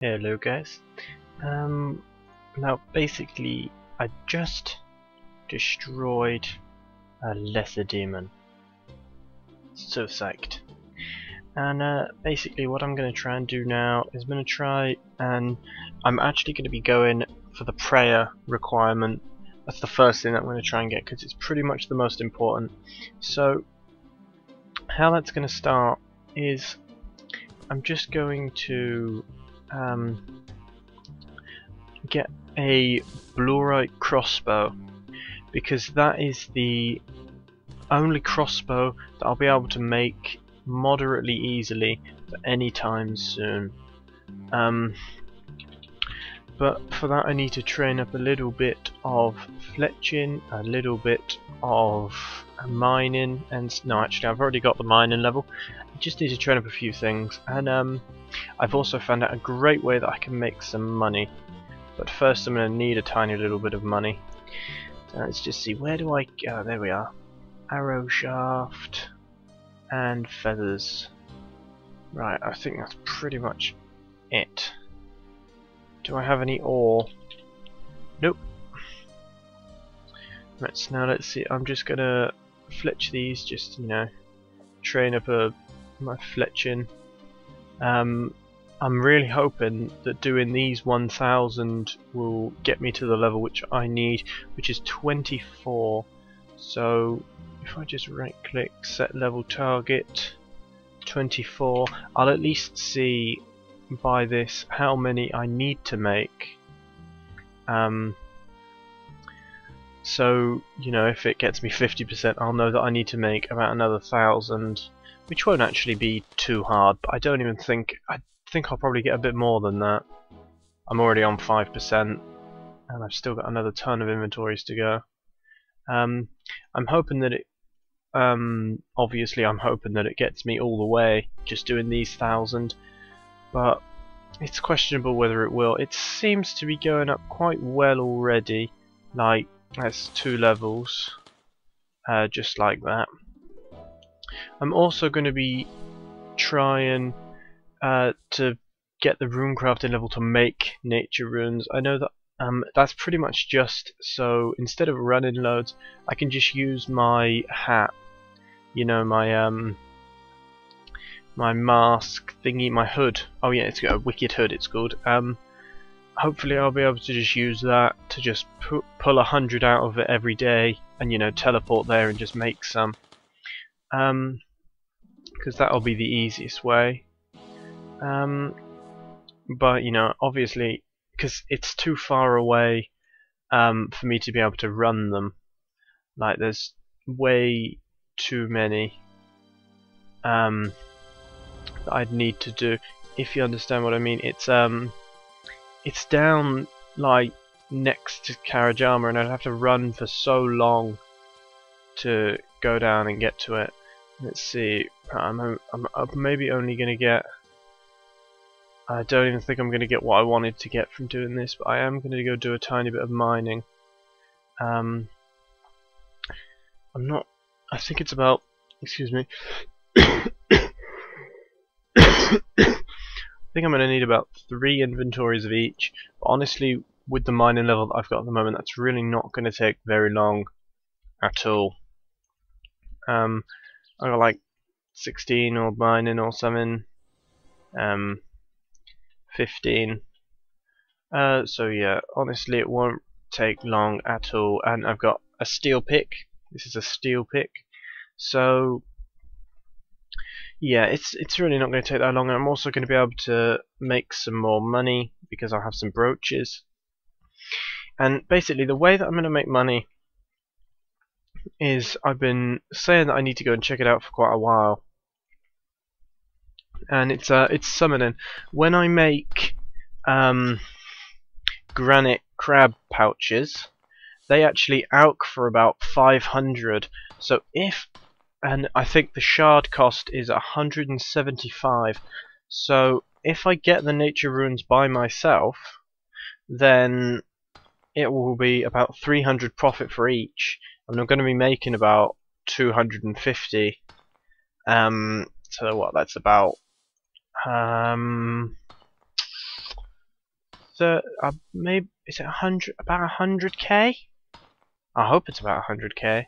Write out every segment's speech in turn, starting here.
Hello guys. Now basically I just destroyed a lesser demon. So psyched. And basically what I'm going to try and do now is I'm going to try and I'm actually going to be going for the prayer requirement. That's the first thing that I'm going to try and get because it's pretty much the most important. So how that's going to start is I'm just going to get a blurite crossbow because that is the only crossbow that I'll be able to make moderately easily for any time soon. But for that I need to train up a little bit of fletching, a little bit of mining, and no, actually I've already got the mining level. I just need to train up a few things, and I've also found out a great way that I can make some money. But first I'm going to need a tiny little bit of money. So let's just see, where do I go? There we are. Arrow shaft and feathers. Right, I think that's pretty much it. Do I have any ore? Nope. Right, so now let's see, I'm just going to fletch these, just, you know, train up my fletching. I'm really hoping that doing these 1000 will get me to the level which I need, which is 24. So if I just right click, set level target 24, I'll at least see by this how many I need to make. So, you know, if it gets me 50%, I'll know that I need to make about another 1000, which won't actually be too hard, but I don't even think, I think I'll probably get a bit more than that. I'm already on 5%, and I've still got another ton of inventories to go. I'm hoping that it, obviously I'm hoping that it gets me all the way, just doing these 1000, but it's questionable whether it will. It seems to be going up quite well already, like, that's 2 levels, just like that. I'm also going to be trying to get the runecrafting level to make nature runes. I know that that's pretty much just so instead of running loads, I can just use my hat, you know, my my mask thingy, my hood. Oh yeah, it's got a wicked hood, it's called. Hopefully I'll be able to just use that to just pull 100 out of it every day, and, you know, teleport there and just make some. Because that'll be the easiest way. But, you know, obviously, because it's too far away for me to be able to run them. Like, there's way too many that I'd need to do. If you understand what I mean, it's down like next to Karajama, and I'd have to run for so long to go down and get to it. Let's see, I'm maybe only gonna get, I don't even think I'm going to get what I wanted to get from doing this, but I am going to go do a tiny bit of mining. I'm not, I think it's about, excuse me, I think I'm going to need about 3 inventories of each, but honestly, with the mining level that I've got at the moment, that's really not going to take very long at all. I got like 16 or mining or something. 15. So yeah, honestly it won't take long at all, and I've got a steel pick. This is a steel pick, so yeah, it's really not going to take that long. And I'm also going to be able to make some more money because I'll have some brooches. And basically the way that I'm going to make money is, I've been saying that I need to go and check it out for quite a while, and it's summoning. When I make granite crab pouches, they actually alch for about 500. So and I think the shard cost is 175. So if I get the nature runes by myself, then it will be about 300 profit for each, and I'm going to be making about 250. So what? That's about maybe is it 100? About 100k? I hope it's about 100k.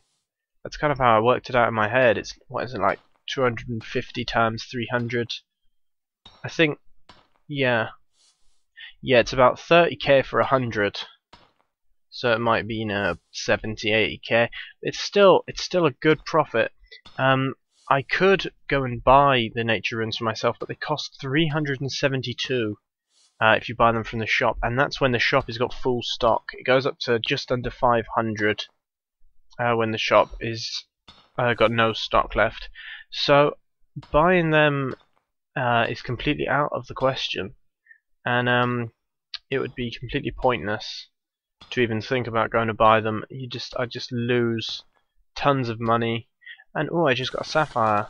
That's kind of how I worked it out in my head. It's what is it like 250 times 300? I think, yeah, it's about 30k for 100. So it might be, you know, 70, 80k. It's still a good profit. I could go and buy the nature runes for myself, but they cost 372 if you buy them from the shop, and that's when the shop has got full stock. It goes up to just under 500 when the shop is got no stock left. So buying them is completely out of the question, and it would be completely pointless to even think about going to buy them. I just lose tons of money. And oh, I just got a sapphire.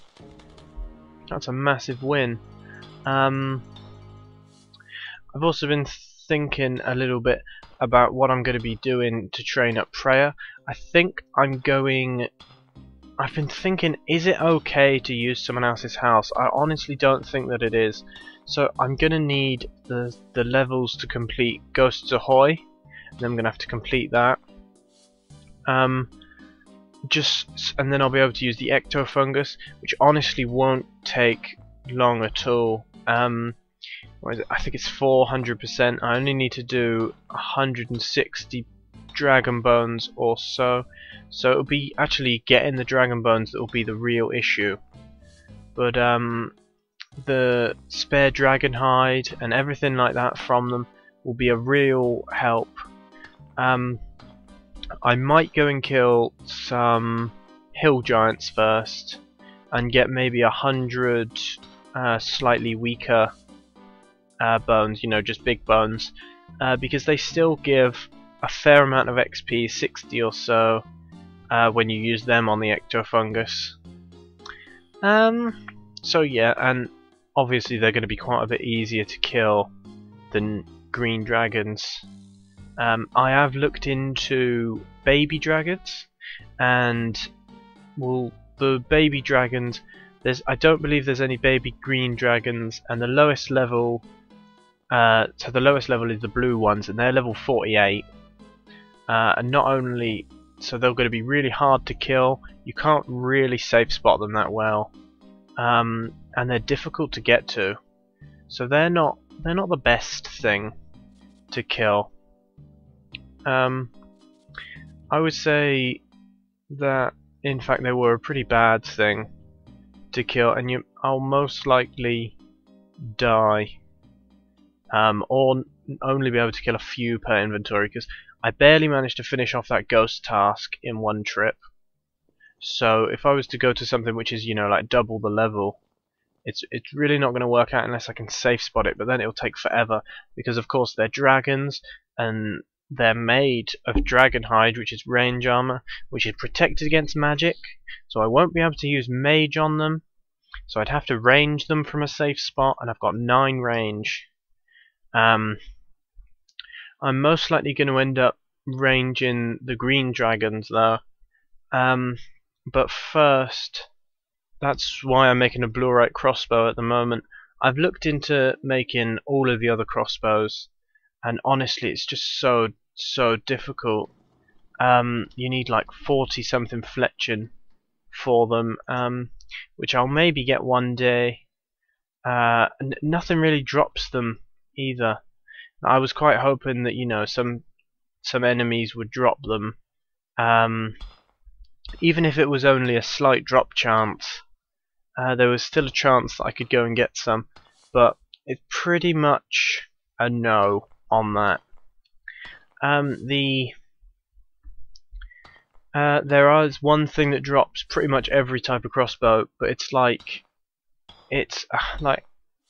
That's a massive win. I've also been thinking a little bit about what I'm going to be doing to train up prayer. I've been thinking, is it okay to use someone else's house? I honestly don't think that it is. So I'm going to need the levels to complete Ghosts Ahoy, and I'm going to have to complete that. And then I'll be able to use the ectofungus, which honestly won't take long at all. What is it? I think it's 400%. I only need to do 160 dragon bones or so. So it'll be actually getting the dragon bones that will be the real issue. But the spare dragon hide and everything like that from them will be a real help. I might go and kill some hill giants first and get maybe 100 slightly weaker bones, you know, just big bones, because they still give a fair amount of XP, 60 or so, when you use them on the ectofungus. So yeah, and obviously they're going to be quite a bit easier to kill than green dragons. I have looked into baby dragons, and well, the baby dragons, I don't believe there's any baby green dragons, and the lowest level, so the lowest level is the blue ones, and they're level 48. And not only, so they're going to be really hard to kill. You can't really safe spot them that well, and they're difficult to get to. So they're not the best thing to kill. I would say that in fact they were a pretty bad thing to kill, and I'll most likely die, or only be able to kill a few per inventory, because I barely managed to finish off that ghost task in one trip. So if I was to go to something which is, you know, like double the level, it's really not going to work out unless I can safe spot it, but then it'll take forever, because of course they're dragons, and they're made of dragon hide, which is range armor, which is protected against magic, so I won't be able to use mage on them, so I'd have to range them from a safe spot, and I've got 9 range. I'm most likely going to end up ranging the green dragons though, but first, that's why I'm making a blurite crossbow at the moment. I've looked into making all of the other crossbows, and honestly it's just so difficult. You need like 40 something fletching for them, which I'll maybe get one day. Nothing really drops them either. I was quite hoping that, you know, some enemies would drop them, even if it was only a slight drop chance. There was still a chance that I could go and get some, but it's pretty much a no on that. There is one thing that drops pretty much every type of crossbow, but it's like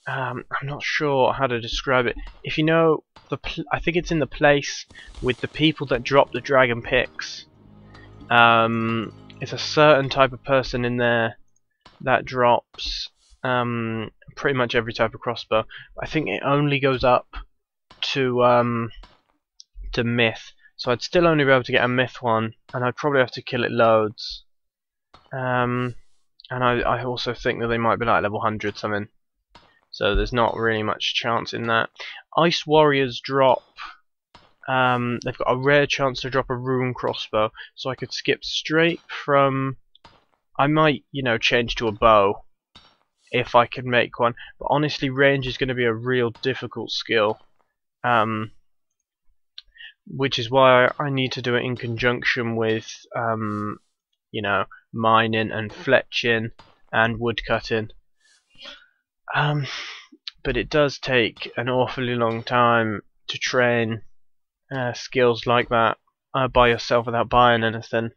I'm not sure how to describe it. If you know I think it's in the place with the people that drop the dragon picks. It's a certain type of person in there that drops pretty much every type of crossbow. I think it only goes up to myth, so I'd still only be able to get a myth one, and I'd probably have to kill it loads. And I also think that they might be like level 100 something. so there's not really much chance in that. Ice Warriors drop. They've got a rare chance to drop a rune crossbow, so I could skip straight from. I might, change to a bow if I could make one, but honestly, range is going to be a real difficult skill. Which is why I need to do it in conjunction with, mining and fletching and woodcutting. But it does take an awfully long time to train skills like that by yourself without buying anything.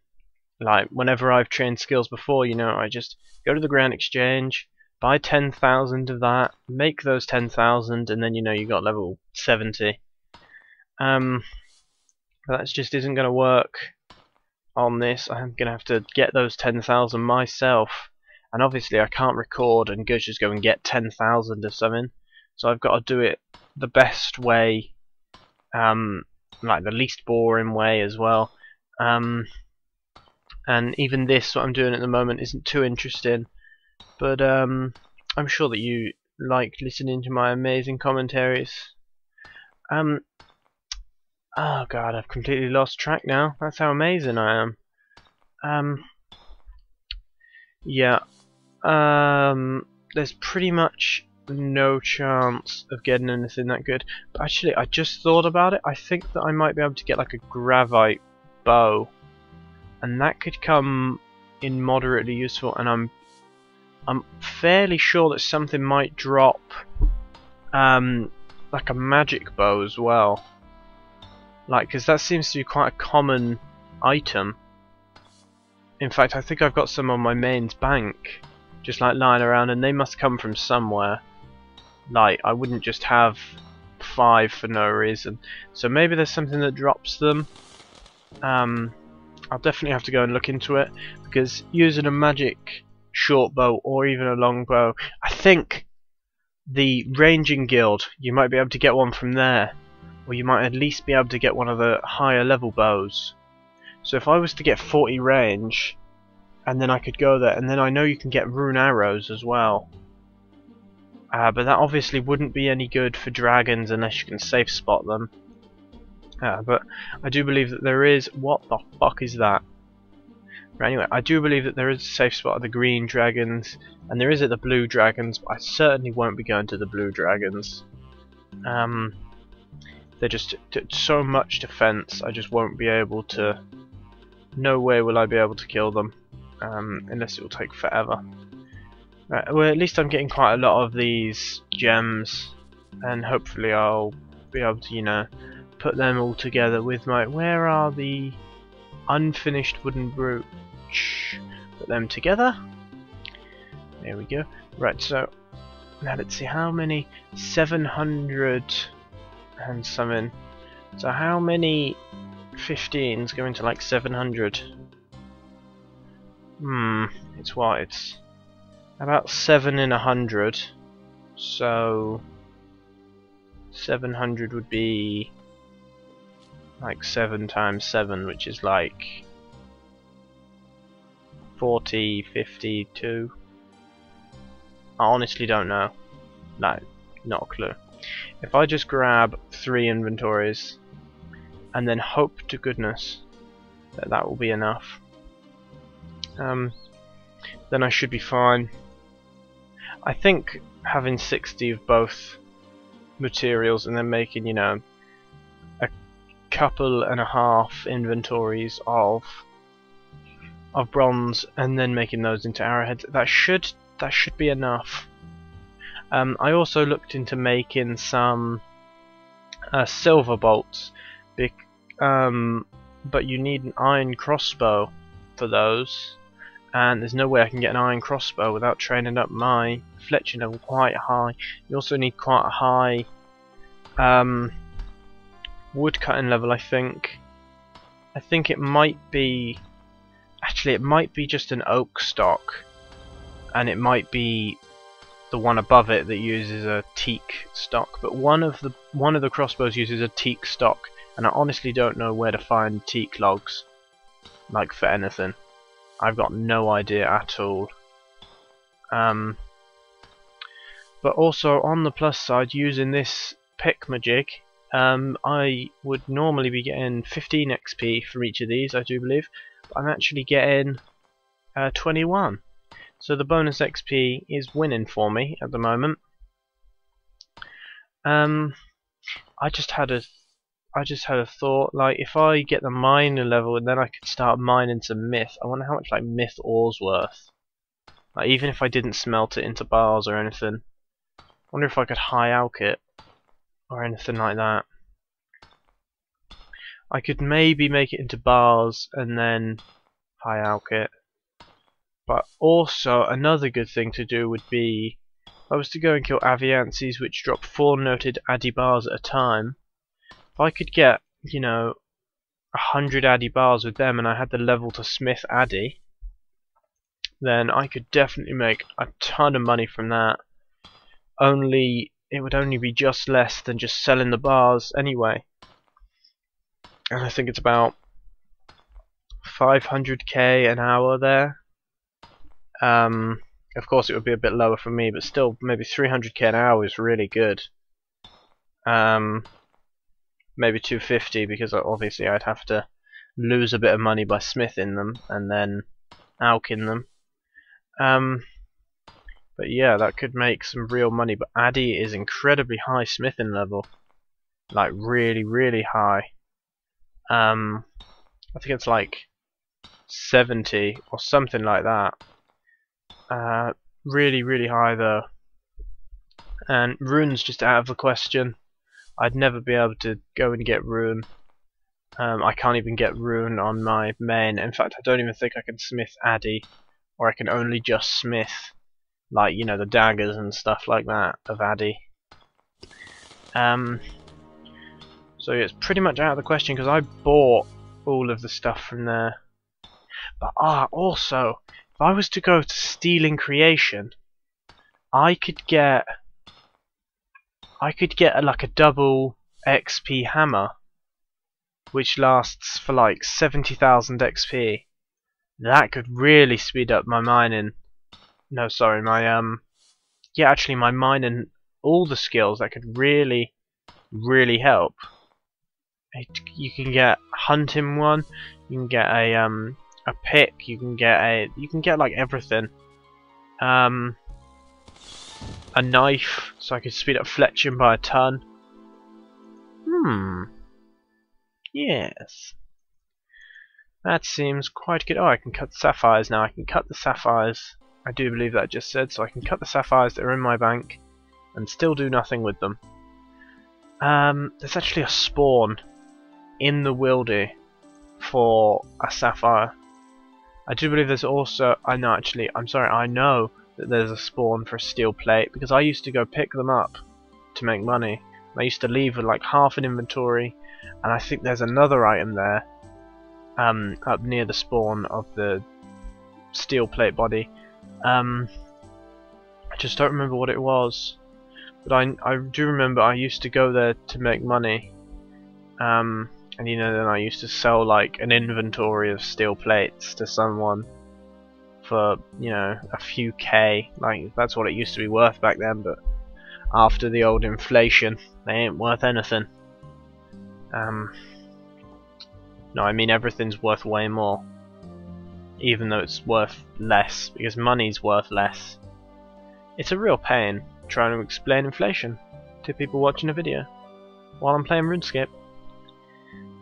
Like, whenever I've trained skills before, I just go to the Grand Exchange, buy 10,000 of that, make those 10,000, and then you got level 70. But that just isn't going to work on this. I'm going to have to get those 10,000 myself, and obviously I can't record and go just go and get 10,000 of something, so I've got to do it the best way, like the least boring way as well. And even this, what I'm doing at the moment, isn't too interesting, but I'm sure that you like listening to my amazing commentaries. Oh god, I've completely lost track now. That's how amazing I am. Yeah. There's pretty much no chance of getting anything that good. But actually, I just thought about it. I think that I might be able to get like a gravite bow, and that could come in moderately useful. And I'm fairly sure that something might drop, like a magic bow as well. Like, because that seems to be quite a common item. In fact, I think I've got some on my mains bank, just like lying around, and they must come from somewhere. Like, I wouldn't just have 5 for no reason. So maybe there's something that drops them. I'll definitely have to go and look into it, because using a magic short bow or even a long bow, I think the ranging guild, you might be able to get one from there. Or you might at least be able to get one of the higher level bows. So if I was to get 40 range, and then I could go there, and then I know you can get rune arrows as well. But that obviously wouldn't be any good for dragons unless you can safe spot them. But I do believe that there is... What the fuck is that? Right, anyway, I do believe that there is a safe spot of the green dragons, and there is at the blue dragons, but I certainly won't be going to the blue dragons. They're just so much defense, I just won't be able to... No way will I be able to kill them, unless it will take forever. Right, well, at least I'm getting quite a lot of these gems, and hopefully I'll be able to, put them all together with my... Where are the unfinished wooden brooch? Put them together. There we go. Right, so now let's see how many... 700... and something. So how many 15s go into like 700? It's what? It's about 7 in 100. So 700 would be like 7 times 7, which is like 40, 52. I honestly don't know. No, not a clue. If I just grab 3 inventories and then hope to goodness that that will be enough, then I should be fine. I think having 60 of both materials and then making, a couple and a half inventories of bronze and then making those into arrowheads, that should be enough. I also looked into making some silver bolts, but you need an iron crossbow for those, and there's no way I can get an iron crossbow without training up my fletching level quite high. You also need quite a high wood cutting level, I think. I think it might be... Actually, it might be just an oak stock, and it might be the one above it that uses a teak stock, but one of the crossbows uses a teak stock, and I honestly don't know where to find teak logs, like for anything. I've got no idea at all. But also on the plus side, using this pickmajig, I would normally be getting 15 XP for each of these, I do believe. But I'm actually getting 21. So the bonus XP is winning for me at the moment. I just had a thought, like if I get the miner level and then I could start mining some myth. I wonder how much like myth ore's worth. Like even if I didn't smelt it into bars or anything. I wonder if I could high alch it or anything like that. I could maybe make it into bars and then high alch it. But also another good thing to do would be, if I was to go and kill Aviances which drop 4 noted addy bars at a time, if I could get, you know, 100 addy bars with them and I had the level to smith addy, then I could definitely make a ton of money from that. Only it would only be just less than just selling the bars anyway. And I think it's about 500k an hour there. Of course it would be a bit lower for me, but still maybe 300k an hour is really good. Maybe 250 because obviously I'd have to lose a bit of money by smithing them and then alching them. But yeah, that could make some real money. But addy is incredibly high smithing level, like really, really high. I think it's like 70 or something like that. Really, really high though. And rune's just out of the question. I'd never be able to go and get rune. I can't even get rune on my main. In fact, I don't even think I can smith addy, or I can only just smith, like, you know, the daggers and stuff like that of addy. So yeah, it's pretty much out of the question because I bought all of the stuff from there. But also, if I was to go to stealing creation, I could get like a double XP hammer, which lasts for like 70,000 XP. That could really speed up my mining. No, sorry, my yeah, actually my mining, all the skills. That could really, really help. You can get hunting one. You can get a pick. You can get like everything. A knife, so I could speed up fletching by a ton. Yes. That seems quite good. Oh, I can cut the sapphires now. I can cut the sapphires. I do believe that I just said, so I can cut the sapphires that are in my bank and still do nothing with them. There's actually a spawn in the wildy for a sapphire. I do believe there's also... I know that there's a spawn for a steel plate, because I used to go pick them up to make money. I used to leave with like half an inventory, and I think there's another item there up near the spawn of the steel plate body. I just don't remember what it was, but I do remember I used to go there to make money, and you know, then I used to sell like an inventory of steel plates to someone for, you know, a few K. Like that's what it used to be worth back then, but after the old inflation, they ain't worth anything. No, I mean everything's worth way more, even though it's worth less, because money's worth less. It's a real pain trying to explain inflation to people watching a video while I'm playing RuneScape.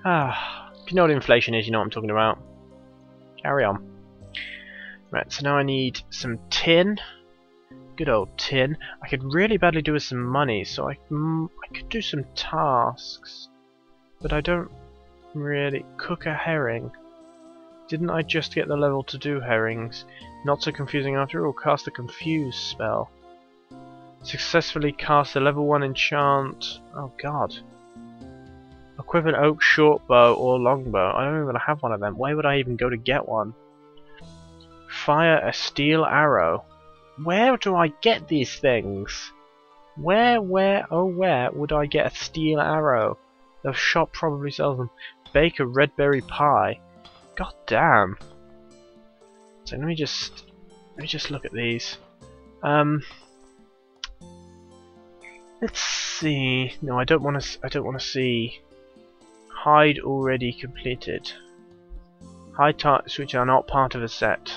If you know what inflation is, you know what I'm talking about. Carry on. Right, so now I need some tin. Good old tin. I could really badly do with some money, so I could do some tasks. But I don't really... Cook a herring. Didn't I just get the level to do herrings? Not so confusing after all. Cast a confuse spell. Successfully cast a level 1 enchant. Oh god. Equip an oak short bow or longbow. I don't even have one of them. Where would I even go to get one? Fire a steel arrow. Where do I get these things? Where would I get a steel arrow? The shop probably sells them. Bake a red berry pie. God damn. So let me just look at these. Let's see. No, I don't want to. I don't want to see. Hide already completed. Hide targets which are not part of a set.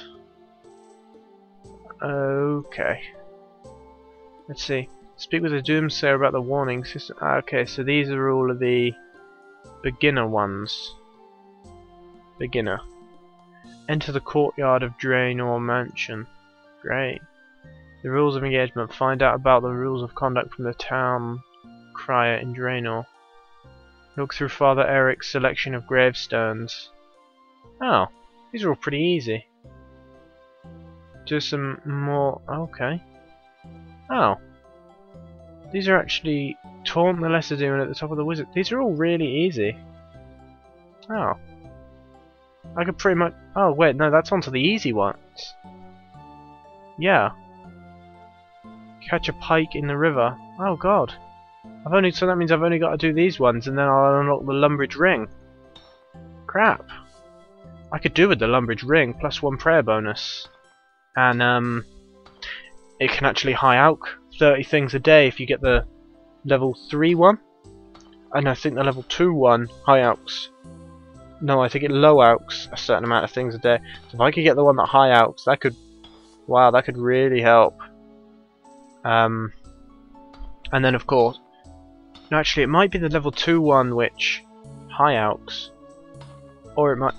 Okay. Let's see. Speak with the Doomsayer about the warning system. Okay, so these are all of the beginner ones. Beginner. Enter the courtyard of Draenor Mansion. Great. The rules of engagement. Find out about the rules of conduct from the town crier in Draenor. Look through Father Eric's selection of gravestones. Oh, these are all pretty easy. Do some more. Okay. Oh. These are actually taunt the lesser demon at the top of the wizard. These are all really easy. Oh. I could pretty much. Oh, wait, no, that's onto the easy ones. Yeah. Catch a pike in the river. Oh, God. So that means I've only got to do these ones and then I'll unlock the Lumbridge Ring. Crap. I could do with the Lumbridge Ring plus 1 prayer bonus. And, it can actually high alch 30 things a day if you get the level 3 one. And I think the level 2 one high alchs. No, I think it low alchs a certain amount of things a day. So if I could get the one that high alchs, that could... Wow, that could really help. And then of course... No, actually it might be the level 2 one which high alchs. Or it might...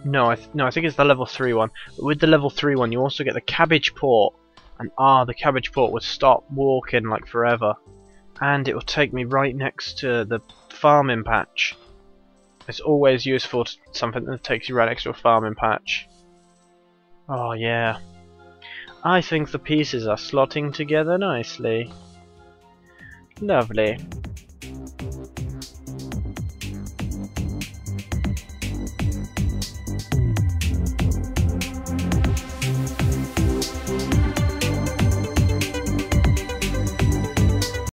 No, I think it's the level 3 one. But with the level 3 one you also get the cabbage port. And the cabbage port would stop walking like forever. And it will take me right next to the farming patch. It's always useful to something that takes you right next to a farming patch. Oh yeah. I think the pieces are slotting together nicely. Lovely.